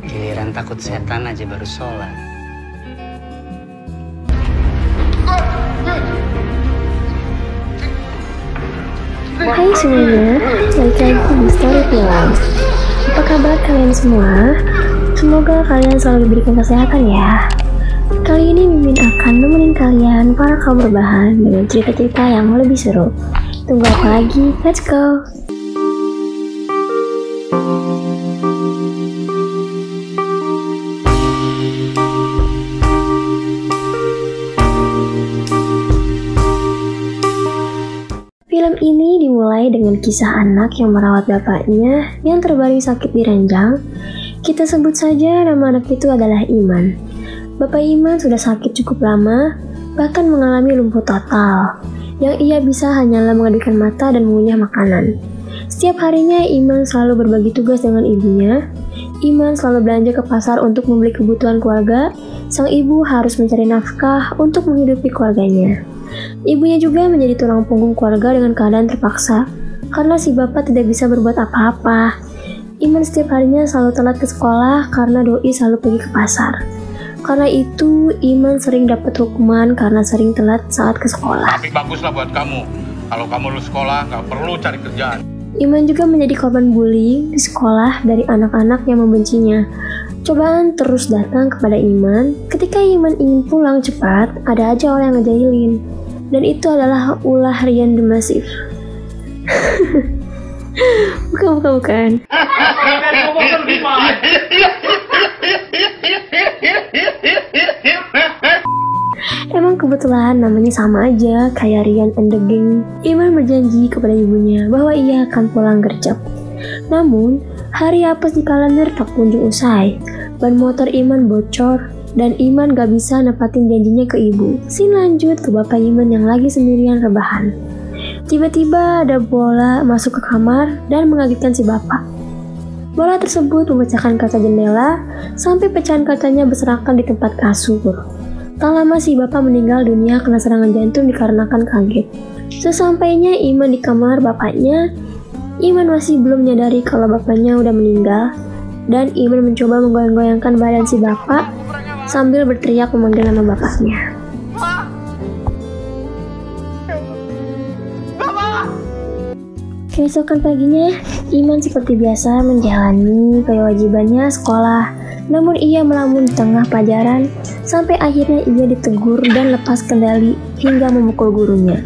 Giliran takut setan aja baru sholat. Hai semuanya, balik lagi di Story Film. Apa kabar kalian semua? Semoga kalian selalu diberikan kesehatan ya. Kali ini Mimin akan nemenin kalian para kaum rebahan dengan cerita-cerita yang lebih seru. Tunggu apa lagi? Let's go! Film ini dimulai dengan kisah anak yang merawat bapaknya yang terbaring sakit di ranjang. Kita sebut saja nama anak itu adalah Iman. Bapak Iman sudah sakit cukup lama, bahkan mengalami lumpuh total. Yang ia bisa hanyalah mengedipkan mata dan mengunyah makanan. Setiap harinya Iman selalu berbagi tugas dengan ibunya. Iman selalu belanja ke pasar untuk membeli kebutuhan keluarga. Sang ibu harus mencari nafkah untuk menghidupi keluarganya. Ibunya juga menjadi tulang punggung keluarga dengan keadaan terpaksa, karena si bapak tidak bisa berbuat apa-apa. Iman setiap harinya selalu telat ke sekolah karena doi selalu pergi ke pasar. Karena itu, Iman sering dapat hukuman karena sering telat saat ke sekolah. Tapi baguslah buat kamu. Kalau kamu lulus sekolah, nggak perlu cari kerjaan. Iman juga menjadi korban bullying di sekolah dari anak-anak yang membencinya. Cobaan terus datang kepada Iman. Ketika Iman ingin pulang cepat, ada aja orang yang ngejahilin. Dan itu adalah ulah Rian the Massive. Bukan. Emang kebetulan namanya sama aja kayak Rian and the Gang. Iman berjanji kepada ibunya bahwa ia akan pulang gercep. Namun, hari apes di kalender tak kunjung usai. Ban motor Iman bocor dan Iman gak bisa nepatin janjinya ke ibu. Scene lanjut ke bapak Iman yang lagi sendirian rebahan. Tiba-tiba ada bola masuk ke kamar dan mengagetkan si bapak. Bola tersebut memecahkan kaca jendela sampai pecahan kacanya berserakan di tempat kasur. Tak lama si bapak meninggal dunia karena serangan jantung dikarenakan kaget. Sesampainya Iman di kamar bapaknya, Iman masih belum menyadari kalau bapaknya udah meninggal. Dan Iman mencoba menggoyang-goyangkan badan si bapak sambil berteriak memanggil nama bapaknya. Keesokan paginya, Iman seperti biasa menjalani kewajibannya sekolah. Namun ia melamun di tengah pelajaran, sampai akhirnya ia ditegur dan lepas kendali hingga memukul gurunya.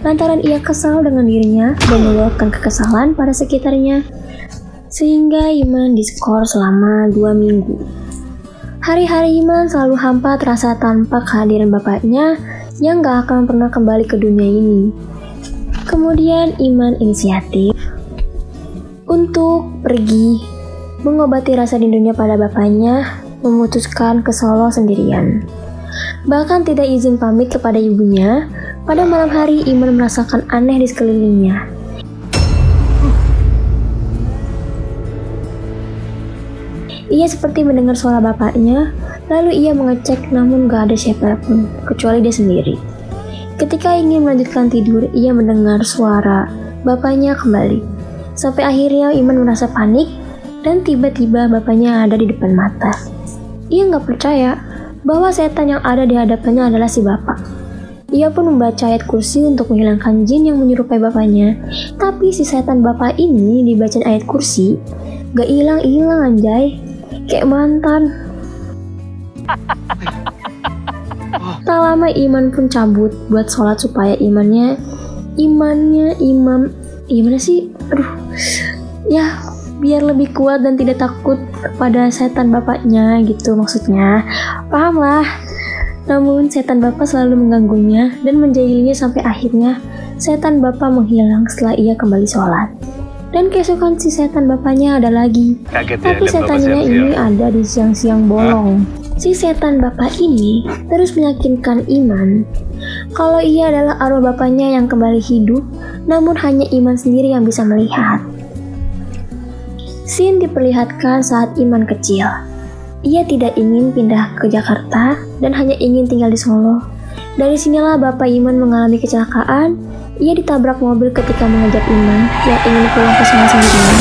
Lantaran ia kesal dengan dirinya dan meluapkan kekesalan pada sekitarnya, sehingga Iman diskor selama 2 minggu. Hari-hari Iman selalu hampa terasa tanpa kehadiran bapaknya yang gak akan pernah kembali ke dunia ini. Kemudian Iman inisiatif untuk pergi mengobati rasa rindunya pada bapaknya, memutuskan ke Solo sendirian. Bahkan tidak izin pamit kepada ibunya. Pada malam hari Iman merasakan aneh di sekelilingnya. Ia seperti mendengar suara bapaknya, lalu ia mengecek namun gak ada siapapun, kecuali dia sendiri. Ketika ingin melanjutkan tidur, ia mendengar suara bapaknya kembali. Sampai akhirnya Iman merasa panik, dan tiba-tiba bapaknya ada di depan mata. Ia gak percaya bahwa setan yang ada di hadapannya adalah si bapak. Ia pun membaca ayat kursi untuk menghilangkan jin yang menyerupai bapaknya. Tapi si setan bapak ini dibaca ayat kursi, gak hilang-hilang anjay. Kayak mantan. Tak lama Iman pun cabut buat sholat supaya imannya gimana sih? Ya biar lebih kuat dan tidak takut kepada setan bapaknya gitu maksudnya. Paham lah. Namun setan bapak selalu mengganggunya dan menjahilinya sampai akhirnya setan bapak menghilang setelah ia kembali sholat. Dan keesokan si setan bapaknya ada lagi. Tapi setannya ini ada di siang-siang bolong. Si setan bapak ini terus meyakinkan Iman kalau ia adalah arwah bapaknya yang kembali hidup, namun hanya Iman sendiri yang bisa melihat. Scene diperlihatkan saat Iman kecil. Ia tidak ingin pindah ke Jakarta dan hanya ingin tinggal di Solo. Dari sinilah Bapak Iman mengalami kecelakaan. Ia ditabrak mobil ketika mengejar Iman yang ingin pulang ke sekolah sendirian,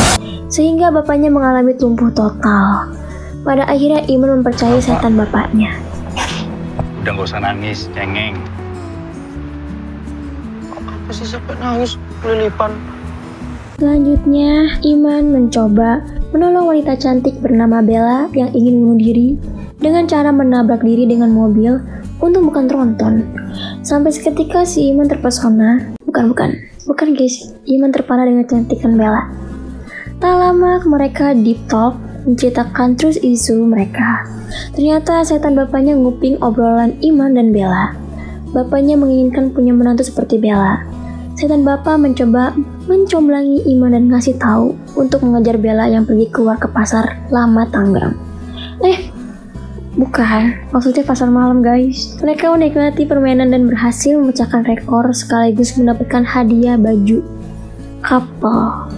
sehingga bapaknya mengalami lumpuh total. Pada akhirnya Iman mempercayai setan bapaknya. Udah gak usah nangis, cengeng. Apa sih sampai nangis kelilipan? Selanjutnya, Iman mencoba menolong wanita cantik bernama Bella yang ingin bunuh diri dengan cara menabrak diri dengan mobil untuk bukan tronton. Sampai seketika si Iman terpesona. Bukan guys, Iman terpana dengan kecantikan Bella. Tak lama mereka deep talk menceritakan trust isu mereka. Ternyata setan bapaknya nguping obrolan Iman dan Bella. Bapaknya menginginkan punya menantu seperti Bella. Setan bapak mencoba mencombelangi Iman dan ngasih tahu untuk mengejar Bella yang pergi keluar ke pasar lama Tangerang. Bukan, maksudnya pasar malam guys. Mereka menikmati permainan dan berhasil memecahkan rekor sekaligus mendapatkan hadiah baju couple.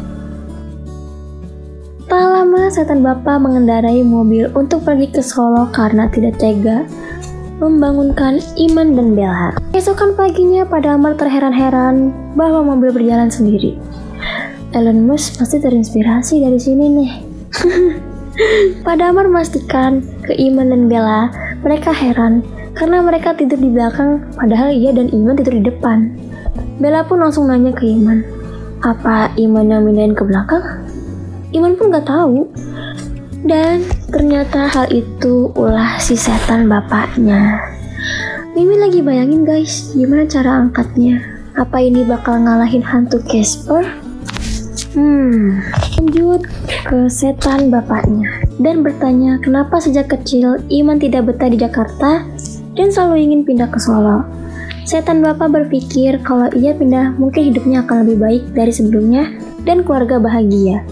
Tak lama setan bapak mengendarai mobil untuk pergi ke Solo karena tidak tega membangunkan Iman dan Bella. Keesokan paginya Pak Damar terheran-heran bahwa mobil berjalan sendiri. Elon Musk pasti terinspirasi dari sini nih. Pak Damar memastikan ke Iman dan Bella, mereka heran karena mereka tidur di belakang padahal ia dan Iman tidur di depan. Bella pun langsung nanya ke Iman, apa Iman yang mindahin ke belakang? Iman pun gak tahu. Dan ternyata hal itu ulah si setan bapaknya. Mimin lagi bayangin guys, gimana cara angkatnya? Apa ini bakal ngalahin hantu Casper? Lanjut ke setan bapaknya dan bertanya kenapa sejak kecil Iman tidak betah di Jakarta dan selalu ingin pindah ke Solo. Setan bapak berpikir kalau ia pindah mungkin hidupnya akan lebih baik dari sebelumnya dan keluarga bahagia.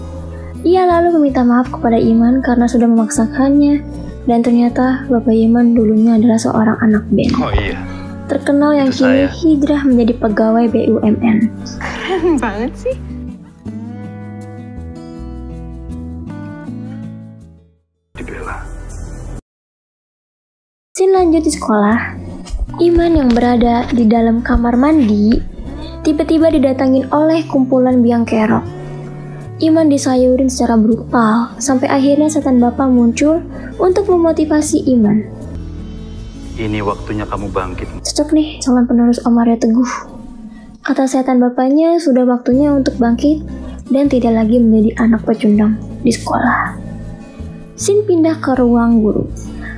Ia lalu meminta maaf kepada Iman karena sudah memaksakannya, dan ternyata Bapak Iman dulunya adalah seorang anak band Oh iya. terkenal yang Itu kini saya. hijrah menjadi pegawai BUMN. Keren banget sih. Dibela. Scene lanjut di sekolah. Iman yang berada di dalam kamar mandi tiba-tiba didatangin oleh kumpulan biang kerok. Iman disayurin secara brutal, sampai akhirnya setan bapak muncul untuk memotivasi Iman. Ini waktunya kamu bangkit. Cocok nih calon penerus Om Arya Teguh. Kata setan bapaknya sudah waktunya untuk bangkit dan tidak lagi menjadi anak pecundang di sekolah. Scene pindah ke ruang guru.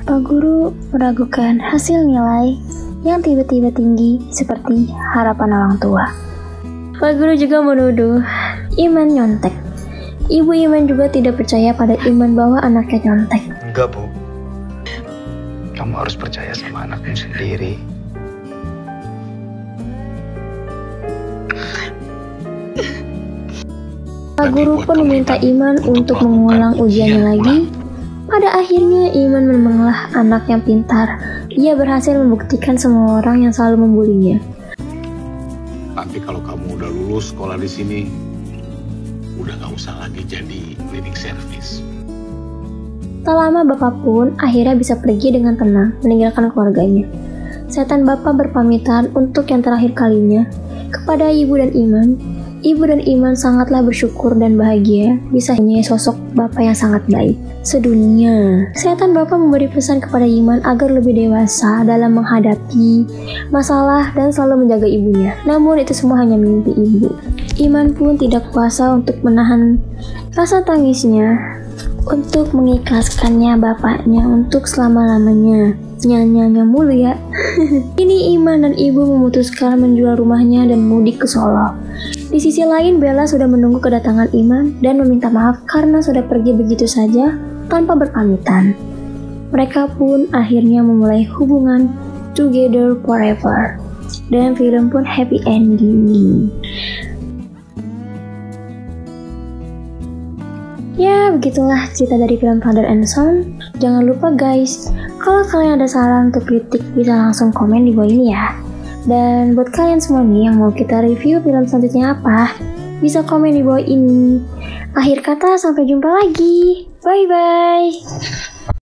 Pak Guru meragukan hasil nilai yang tiba-tiba tinggi seperti harapan orang tua. Pak Guru juga menuduh Iman nyontek. Ibu Iman juga tidak percaya pada Iman bahwa anaknya nyontek. Enggak, Bu. Kamu harus percaya sama anakmu sendiri. Pak Guru pun meminta Iman untuk mengulang ujiannya lagi. Pada akhirnya Iman memanglah anak yang pintar. Ia berhasil membuktikan semua orang yang selalu membulinya. Nanti kalau kamu udah lulus sekolah di sini, udah gak usah lagi jadi cleaning service. Tak lama bapak pun akhirnya bisa pergi dengan tenang meninggalkan keluarganya. Setan bapak berpamitan untuk yang terakhir kalinya kepada ibu dan Iman. Ibu dan Iman sangatlah bersyukur dan bahagia bisa punya sosok bapak yang sangat baik sedunia. Setan bapak memberi pesan kepada Iman agar lebih dewasa dalam menghadapi masalah dan selalu menjaga ibunya. Namun itu semua hanya mimpi ibu. Iman pun tidak kuasa untuk menahan rasa tangisnya untuk mengikhlaskannya bapaknya untuk selama-lamanya. Nyanyi mulu ya. Kini Iman dan ibu memutuskan menjual rumahnya dan mudik ke Solo. Di sisi lain, Bella sudah menunggu kedatangan Iman dan meminta maaf karena sudah pergi begitu saja tanpa berpamitan. Mereka pun akhirnya memulai hubungan together forever. Dan film pun happy ending. Ya, begitulah cerita dari film Father and Son. Jangan lupa guys, kalau kalian ada saran atau kritik bisa langsung komen di bawah ini ya. Dan buat kalian semua nih yang mau kita review film selanjutnya apa, bisa komen di bawah ini. Akhir kata, sampai jumpa lagi. Bye-bye.